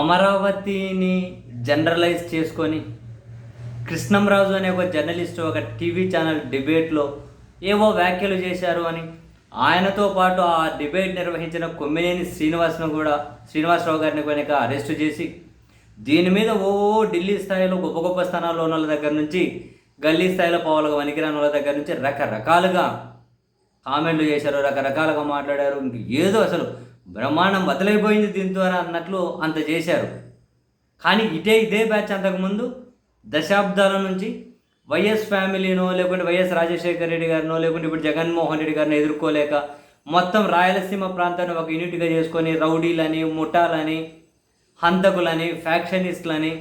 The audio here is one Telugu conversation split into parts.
అమరావతిని జనరలైజ్ చేసుకొని కృష్ణంరాజు అనే ఒక జర్నలిస్ట్ ఒక టీవీ ఛానల్ డిబేట్లో ఏవో వ్యాఖ్యలు చేశారు అని ఆయనతో పాటు ఆ డిబేట్ నిర్వహించిన కొమ్మినేని శ్రీనివాసరావు గారిని కనుక అరెస్టు చేసి దీని మీద ఢిల్లీ స్థాయిలో గొప్ప గొప్ప స్థానాల్లో ఉన్న వాళ్ళ దగ్గర నుంచి గల్లీ స్థాయిలో పోవాలిగా వనికిరాని వాళ్ళ దగ్గర నుంచి రకరకాలుగా కామెంట్లు చేశారు, రకరకాలుగా మాట్లాడారు. ఇంక ఏదో అసలు బ్రహ్మాండం బదలైపోయింది దీంతో అన్నట్లు అంత చేశారు. కానీ ఇదే బ్యాచ్ అంతకుముందు దశాబ్దాల నుంచి వైఎస్ ఫ్యామిలీనో లేకుంటే వైఎస్ రాజశేఖర రెడ్డి గారినో లేకుంటే ఇప్పుడు జగన్మోహన్ రెడ్డి గారిని ఎదుర్కోలేక మొత్తం రాయలసీమ ప్రాంతాన్ని ఒక యూనిట్గా చేసుకొని రౌడీలని, ముఠాలని, హంతకులని, ఫ్యాక్షనిస్టులని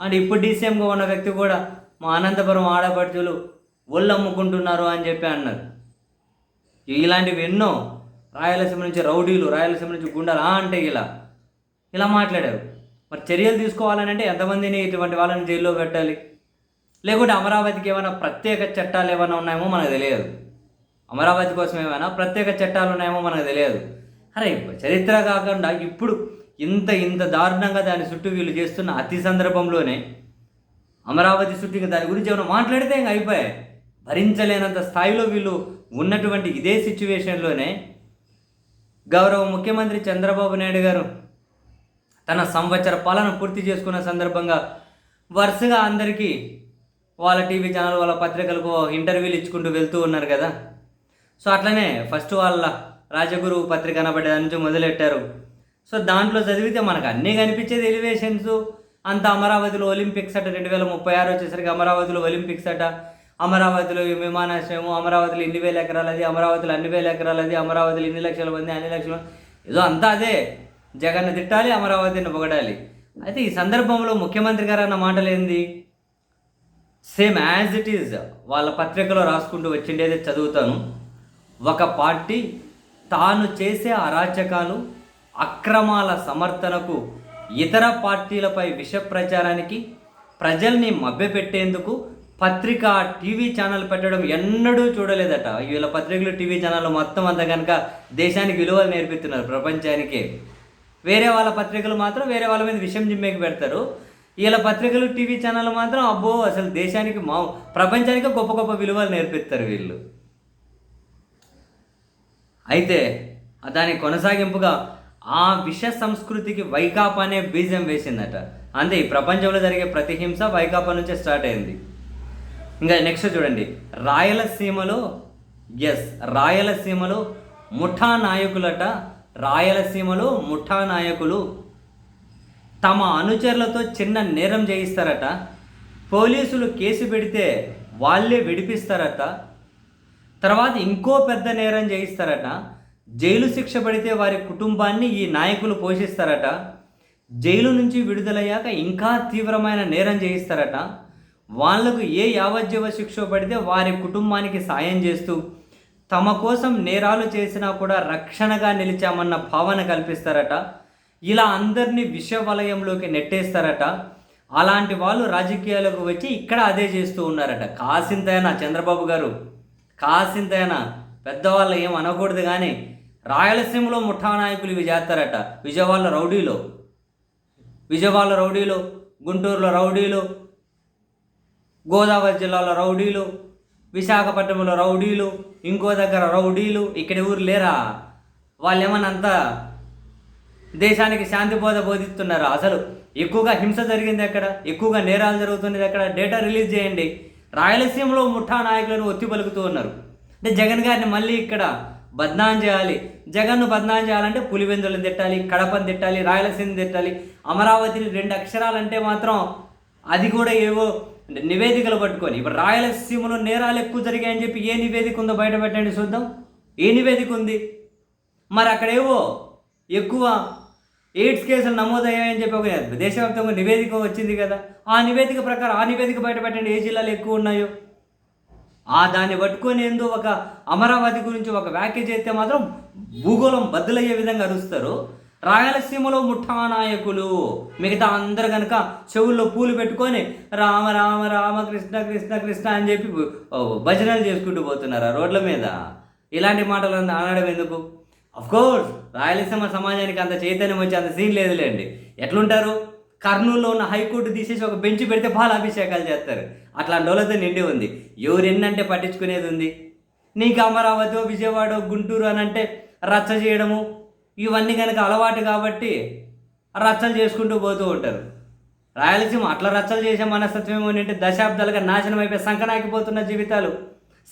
అండ్ ఇప్పుడు డీసీఎంగా ఉన్న వ్యక్తి కూడా మా అనంతపురం ఆడపడుచులు ఒళ్ళు అమ్ముకుంటున్నారు అని చెప్పి అన్నారు. ఇలాంటివి ఎన్నో రాయలసీమ నుంచి రౌడీలు, రాయలసీమ నుంచి గుండాలు అంటే ఇలా మాట్లాడారు. మరి చర్యలు తీసుకోవాలని అంటే ఎంతమందిని ఇటువంటి వాళ్ళని జైల్లో పెట్టాలి? లేకుంటే అమరావతికి ఏమైనా ప్రత్యేక చట్టాలు ఏమైనా ఉన్నాయేమో మనకు తెలియదు. అమరావతి కోసం ఏమైనా ప్రత్యేక చట్టాలు ఉన్నాయేమో మనకు తెలియదు. అరే చరిత్ర కాకుండా ఇప్పుడు ఇంత దారుణంగా దాని చుట్టూ వీళ్ళు చేస్తున్న అతి సందర్భంలోనే అమరావతి చుట్టూ దాని గురించి ఏమైనా మాట్లాడితే ఇంకా అయిపోయాయి. భరించలేనంత స్థాయిలో వీళ్ళు ఉన్నటువంటి ఇదే సిచ్యువేషన్లోనే గౌరవ ముఖ్యమంత్రి చంద్రబాబు నాయుడు గారు తన సంవత్సర పాలన పూర్తి చేసుకున్న సందర్భంగా వరుసగా అందరికీ వాళ్ళ టీవీ ఛానల్, వాళ్ళ పత్రికలకు ఇంటర్వ్యూలు ఇచ్చుకుంటూ వెళ్తూ ఉన్నారు కదా. సో అట్లనే ఫస్ట్ వాళ్ళ రాజగురు పత్రిక అనబడే దాని నుంచి మొదలెట్టారు. సో దాంట్లో చదివితే మనకు అన్నీ కనిపించేది ఎలివేషన్స్ అంత అమరావతిలో ఒలింపిక్స్ అట 2036 వచ్చేసరికి అమరావతిలో ఒలింపిక్స్ అట, అమరావతిలో విమానాశ్రయము, అమరావతిలో ఇన్ని వేల ఎకరాలది, అమరావతిలో అన్ని వేల ఎకరాలది, అమరావతిలో ఇన్ని లక్షల మంది, అన్ని లక్షల ఏదో అంతా అదే. జగన్ను తిట్టాలి, అమరావతిని పొగడాలి. అయితే ఈ సందర్భంలో ముఖ్యమంత్రి గారు అన్న మాటలు ఏంది? సేమ్ యాజ్ ఇట్ ఈజ్ వాళ్ళ పత్రికలో రాసుకుంటూ వచ్చిండేది చదువుతాను. ఒక పార్టీ తాను చేసే అరాచకాలు, అక్రమాల సమర్థనకు, ఇతర పార్టీలపై విష ప్రచారానికి, ప్రజల్ని మభ్యపెట్టేందుకు పత్రిక, టీవీ ఛానల్ పెట్టడం ఎన్నడూ చూడలేదట. వీళ్ళ పత్రికలు, టీవీ ఛానల్ మొత్తం అంతా కనుక దేశానికి విలువలు నేర్పిస్తున్నారు ప్రపంచానికే. వేరే వాళ్ళ పత్రికలు మాత్రం వేరే వాళ్ళ మీద విషయం జిమ్మేకి పెడతారు. వీళ్ళ పత్రికలు, టీవీ ఛానల్ మాత్రం అబ్బో అసలు దేశానికి ప్రపంచానికి గొప్ప గొప్ప విలువలు నేర్పిస్తారు వీళ్ళు. అయితే దాని కొనసాగింపుగా ఆ విష సంస్కృతికి వైకాపా అనే బీజం వేసిందట. అంతే, ఈ ప్రపంచంలో జరిగే ప్రతి హింస వైకాపా నుంచే స్టార్ట్ అయింది. ఇంకా నెక్స్ట్ చూడండి, రాయలసీమలో ముఠా నాయకులట. రాయలసీమలో ముఠా నాయకులు తమ అనుచరులతో చిన్న నేరం చేయిస్తారట. పోలీసులు కేసు పెడితే వాళ్ళే విడిపిస్తారట. తర్వాత ఇంకో పెద్ద నేరం చేయిస్తారట. జైలు శిక్ష పడితే వారి కుటుంబాన్ని ఈ నాయకులు పోషిస్తారట. జైలు నుంచి విడుదలయ్యాక ఇంకా తీవ్రమైన నేరం చేయిస్తారట. వాళ్లకు ఏ యావజ్జీవ శిక్ష పడితే వారి కుటుంబానికి సాయం చేస్తూ తమ కోసం నేరాలు చేసినా కూడా రక్షణగా నిలిచామన్న భావన కల్పిస్తారట. ఇలా అందరినీ విష వలయంలోకి నెట్టేస్తారట. అలాంటి వాళ్ళు రాజకీయాలకు వచ్చి ఇక్కడ అదే చేస్తూ ఉన్నారట. కాసింతైనా చంద్రబాబు గారు, కాసింతైనా పెద్దవాళ్ళు ఏం అనకూడదు కానీ రాయలసీమలో ముఠా నాయకులు ఇవి చేస్తారట. విజయవాడ రౌడీలు, గుంటూరులో రౌడీలు, గోదావరి జిల్లాలో రౌడీలు, విశాఖపట్నంలో రౌడీలు, ఇంకో దగ్గర రౌడీలు. ఇక్కడ ఊరు లేరా? వాళ్ళు ఏమన్నంతా దేశానికి శాంతి బోధిస్తున్నారు. అసలు ఎక్కువగా హింస జరిగింది ఎక్కడ, ఎక్కువగా నేరాలు జరుగుతున్నది ఎక్కడ? డేటా రిలీజ్ చేయండి. రాయలసీమలో ముఠా నాయకులను ఒత్తి పలుకుతూ ఉన్నారు. అంటే జగన్ గారిని మళ్ళీ ఇక్కడ బద్నాం చేయాలి. జగన్ను బద్నాం చేయాలంటే పులివెందులను తిట్టాలి, కడపని తిట్టాలి, రాయలసీమని తిట్టాలి. అమరావతిని 2 అక్షరాలంటే మాత్రం అది కూడా ఏవో నివేదికలు పట్టుకొని ఇప్పుడు రాయలసీమలో నేరాలు ఎక్కువ జరిగాయని చెప్పి ఏ నివేదిక ఉందో బయట పెట్టండి చూద్దాం. ఏ నివేదిక ఉంది? మరి అక్కడేవో ఎక్కువ ఎయిడ్స్ కేసులు నమోదయ్యాయని చెప్పి ఒక దేశవ్యాప్తంగా నివేదిక వచ్చింది కదా. ఆ నివేదిక ప్రకారం ఆ నివేదిక బయట పెట్టండి ఏ జిల్లాలు ఎక్కువ ఉన్నాయో. దాన్ని పట్టుకొని ఏందో ఒక అమరావతి గురించి ఒక వ్యాఖ్య చేస్తే మాత్రం భూగోళం బద్దలయ్యే విధంగా అరుస్తారు. రాయలసీమలో ముఠా నాయకులు, మిగతా అందరు కనుక చెవుల్లో పూలు పెట్టుకొని రామ రామ రామ కృష్ణ కృష్ణ కృష్ణ అని చెప్పి భజనలు చేసుకుంటూ పోతున్నారు ఆ రోడ్ల మీద. ఇలాంటి మాటలు అనడం ఎందుకు? కోర్స్ రాయలసీమ సమాజానికి అంత చైతన్యం వచ్చి అంత సీన్ లేదులేండి. ఎట్లుంటారు, కర్నూలులో ఉన్న హైకోర్టు తీసేసి ఒక బెంచ్ పెడితే పాలాభిషేకాలు చేస్తారు. అట్లాంటి వాళ్ళతో నిండి ఉంది. ఎవరు ఎన్నంటే పట్టించుకునేది ఉంది. నీకు అమరావతి, విజయవాడ, గుంటూరు అని అంటే రచ్చ చేయడము ఇవన్నీ కనుక అలవాటు కాబట్టి రచ్చలు చేసుకుంటూ పోతూ ఉంటారు. రాయలసీమ అట్లా రచ్చలు చేసే మనస్తత్వం ఏమంటే దశాబ్దాలుగా నాశనం అయిపోయి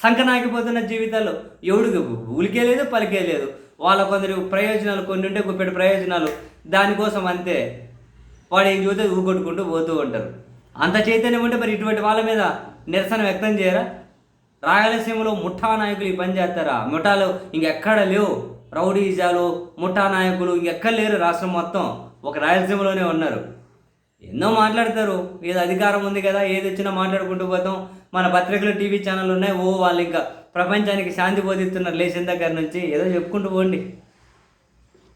సంకనాకిపోతున్న జీవితాలు ఎవడికి ఊలికే లేదు, పలికే లేదు. వాళ్ళ కొందరు ప్రయోజనాలు కొన్ని ఉంటే గుప్పెడు ప్రయోజనాలు దానికోసం అంతే వాడు ఏం చూస్తే ఊగొట్టుకుంటూ పోతూ ఉంటారు. అంత చైతన్యం ఉంటే మరి ఇటువంటి వాళ్ళ మీద నిరసన వ్యక్తం చేయరా? రాయలసీమలో ముఠా నాయకులు ఈ పని చేస్తారా? ముఠాలు ఇంకెక్కడ లేవు. రౌడీజాలు, ముఠా నాయకులు ఇంకెక్కడ లేరు. రాష్ట్రం మొత్తం ఒక రాయలసీమలోనే ఉన్నారు. ఎన్నో మాట్లాడతారు, ఏదో అధికారం ఉంది కదా, ఏది వచ్చినా మాట్లాడుకుంటూ పోతాం. మన పత్రికలు, టీవీ ఛానళ్ళు ఉన్నాయి. వాళ్ళు ఇంకా ప్రపంచానికి శాంతి బోధిస్తున్నారు లేచిన దగ్గర నుంచి. ఏదో చెప్పుకుంటూ పోండి.